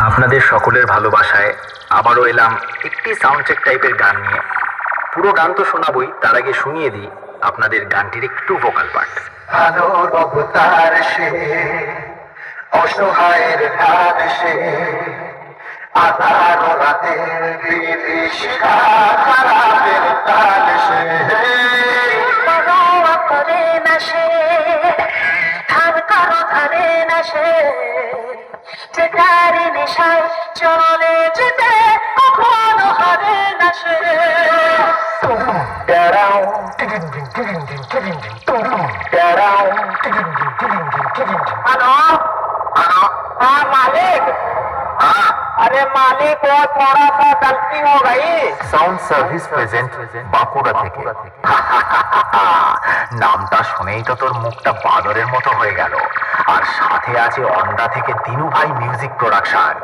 আপনাদের সকলের ভালোবাসায় আবারও এলাম একটি সাউন্ড চেক টাইপের গান নিয়ে। পুরো গান তো শোনাবই, তার আগে শুনিয়ে দিই আপনাদের গানটির একটু ভোকাল পার্ট। আলোর অবতার সে, অসহায়ের ঢাল সে, আধার রাতের বিভীষিকা, খারাপের তাল সে। পরোয়া করে না সে, ধার কারো ধারে না সে, যে তার নেশায় চলে যেতে কখনো হারে না সে। हेलो हेलो, हाँ मालिक। अरे मालिक, वो थोड़ा सा गलती हो गई। সাউন্ড সার্ভিস প্রেজেন্ট বাঁকুড়া থেকে। নামটা শুনেই তো তোর মুখটা বাদরের মতো হয়ে গেল। আর সাথে আছে অন্ডা থেকে দিনু ভাই মিউজিক প্রোডাকশন।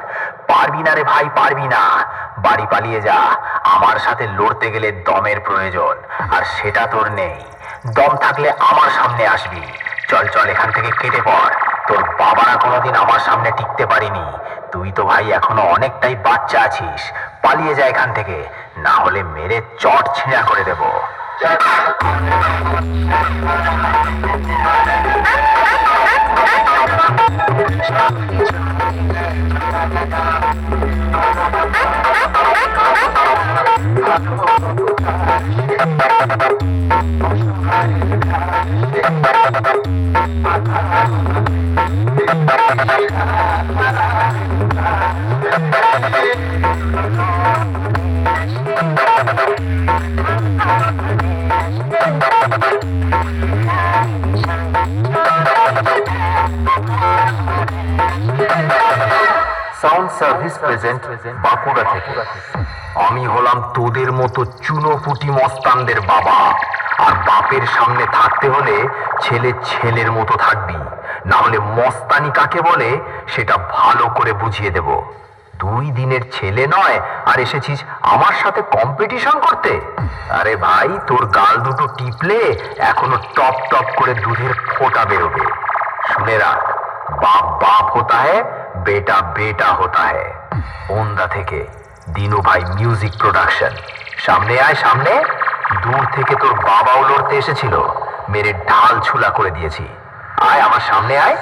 পারবি না রে ভাই, পারবি না। বাড়ি পালিয়ে যা, আমার সাথে লড়তে গেলে দমের প্রয়োজন, আর সেটা তোর নেই। দম থাকলে আমার সামনে আসবি। চল চল, এখান থেকে কেটে পড়। তোর বাবারা কোনোদিন আমার সামনে টিকতে পারিনি। তুই তো ভাই এখনো অনেকটাই বাচ্চা আছিস। পালিয়ে যা এখান থেকে, না হলে মেরে চট ছিঁড়া করে দেব। সাউন্ড সার্ভিস প্রেজেন্ট বাঁকুড়া থেকে। আমি হলাম তোদের মতো চুনোপুটি মস্তানদের বাবা, আর বাপের সামনে থাকতে হলে ছেলে ছেলের মতো থাকবি, না হলে মস্তানি কাকে বলে সেটা ভালো করে বুঝিয়ে দেব। 2 দিনের ছেলে নয়, আর এসেছিস আমার সাথে কম্পিটিশন করতে? আরে ভাই, তোর গাল দুটো টিপলে এখনো টপ টপ করে দুধের ফোঁটা বেরোবে। শুনে রাখ, बाप बाप होता है, बेटा बेटा होता है। ওন্দা থেকে দিনু ভাই মিউজিক প্রোডাকশন। সামনে আয় সামনে। দূর থেকে তোর বাবাও লড়তে এসেছিল, মেরে ঢাল ছুলা করে দিয়েছি। আয় আমার সামনে আয়।